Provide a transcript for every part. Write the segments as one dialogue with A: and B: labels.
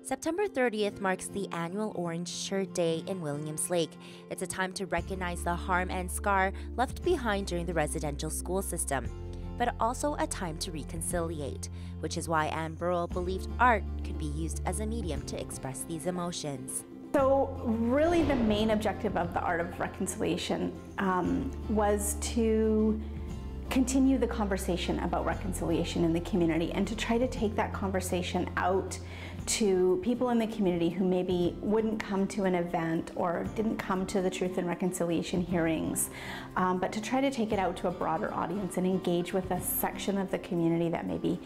A: September 30th marks the annual Orange Shirt Day in Williams Lake. It's a time to recognize the harm and scar left behind during the residential school system, but also a time to reconciliate, which is why Anne Burrell believed art could be used as a medium to express these emotions.
B: So really the main objective of the Art of Reconciliation was to continue the conversation about reconciliation in the community and to try to take that conversation out to people in the community who maybe wouldn't come to an event or didn't come to the Truth and Reconciliation hearings, but to try to take it out to a broader audience and engage with a section of the community that maybe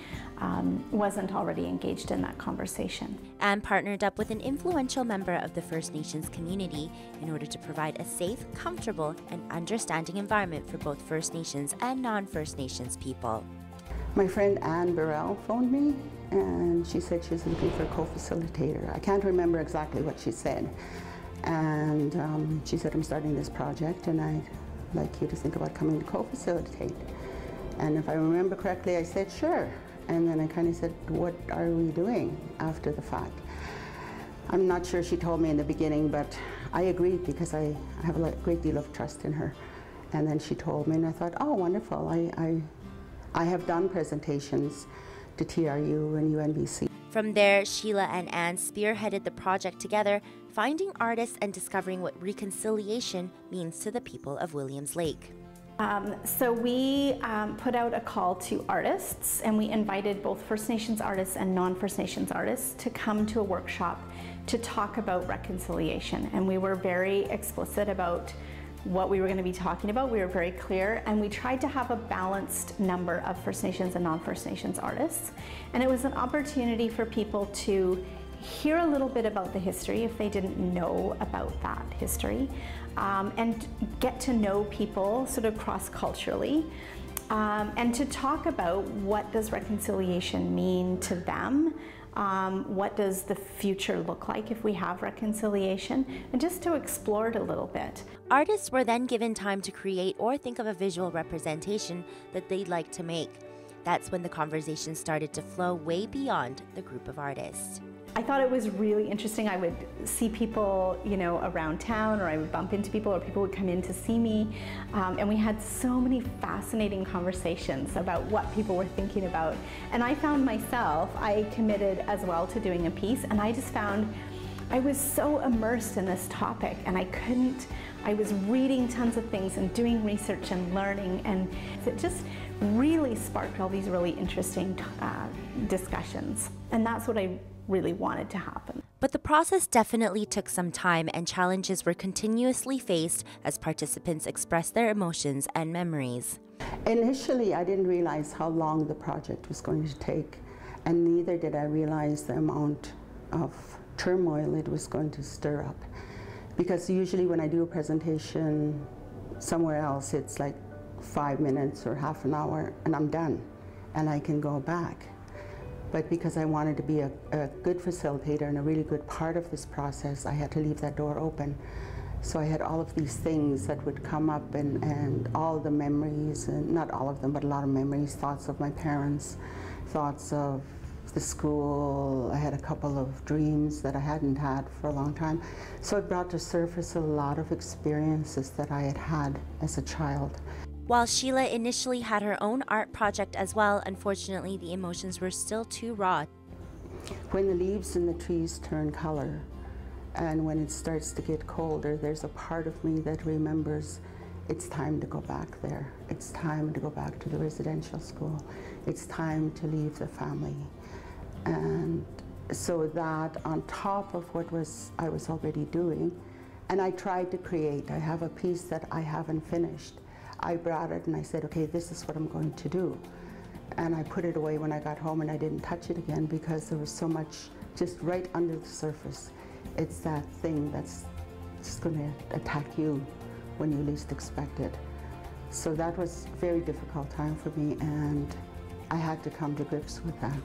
B: wasn't already engaged in that conversation.
A: Anne partnered up with an influential member of the First Nations community in order to provide a safe, comfortable, and understanding environment for both First Nations and non-First Nations people.
C: My friend Anne Burrell phoned me and she said she was looking for a co-facilitator. I can't remember exactly what she said. And she said, I'm starting this project and I'd like you to think about coming to co-facilitate. And if I remember correctly, I said, sure. And then I kind of said, what are we doing after the fact? I'm not sure she told me in the beginning, but I agreed because I have a great deal of trust in her. And then she told me and I thought, oh, wonderful. I have done presentations to TRU and UNBC.
A: From there, Sheila and Anne spearheaded the project together, finding artists and discovering what reconciliation means to the people of Williams Lake.
B: So we put out a call to artists and we invited both First Nations artists and non-First Nations artists to come to a workshop to talk about reconciliation. And we were very explicit about what we were going to be talking about. We were very clear and we tried to have a balanced number of First Nations and non-First Nations artists. And it was an opportunity for people to hear a little bit about the history if they didn't know about that history, and get to know people sort of cross-culturally, and to talk about what does reconciliation mean to them. What does the future look like if we have reconciliation, and just to explore it a little bit.
A: Artists were then given time to create or think of a visual representation that they'd like to make. That's when the conversation started to flow way beyond the group of artists.
B: I thought it was really interesting. I would see people, around town, or I would bump into people, or people would come in to see me, and we had so many fascinating conversations about what people were thinking about. And I found myself, I committed as well to doing a piece, and I just found I was so immersed in this topic, and I was reading tons of things and doing research and learning, and it just really sparked all these really interesting discussions. And that's what I really wanted to happen.
A: But the process definitely took some time, and challenges were continuously faced as participants expressed their emotions and memories.
C: Initially, I didn't realize how long the project was going to take, and neither did I realize the amount of turmoil it was going to stir up. Because usually when I do a presentation somewhere else, it's like 5 minutes or half an hour and I'm done and I can go back. But because I wanted to be a good facilitator and a really good part of this process, I had to leave that door open. So I had all of these things that would come up, and all the memories, and not all of them, but a lot of memories, thoughts of my parents, thoughts of the school. I had a couple of dreams that I hadn't had for a long time. So it brought to surface a lot of experiences that I had had as a child.
A: While Sheila initially had her own art project as well, unfortunately the emotions were still too raw.
C: When the leaves in the trees turn color, and when it starts to get colder, there's a part of me that remembers it's time to go back there. It's time to go back to the residential school. It's time to leave the family. And so that on top of what I was already doing, and I tried to create. I have a piece that I haven't finished. I brought it and I said, okay, this is what I'm going to do. And I put it away when I got home and I didn't touch it again because there was so much just right under the surface. It's that thing that's just going to attack you when you least expect it. So that was a very difficult time for me, and I had to come to grips with that.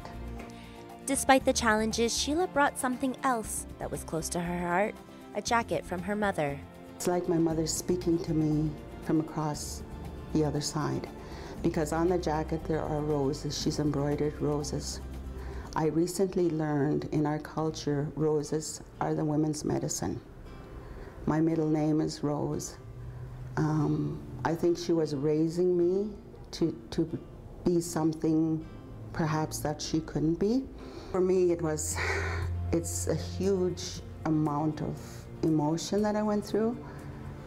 A: Despite the challenges, Sheila brought something else that was close to her heart, a jacket from her mother.
C: It's like my mother speaking to me from across the other side, because on the jacket there are roses. She's embroidered roses I recently learned in our culture, roses are the women's medicine. My middle name is Rose. I think she was raising me to be something perhaps that she couldn't be. For me, it's a huge amount of emotion that I went through,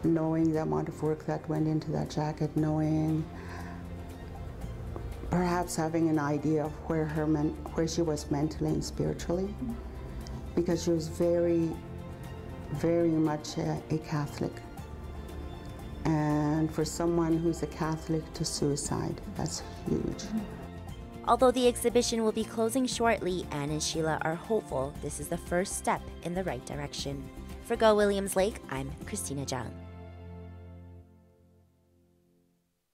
C: knowing the amount of work that went into that jacket, knowing, perhaps having an idea of where she was mentally and spiritually, because she was very, very much a Catholic. And for someone who's a Catholic to suicide, that's huge.
A: Although the exhibition will be closing shortly, Anne and Sheila are hopeful this is the first step in the right direction. For Go Williams Lake, I'm Christina Zhang.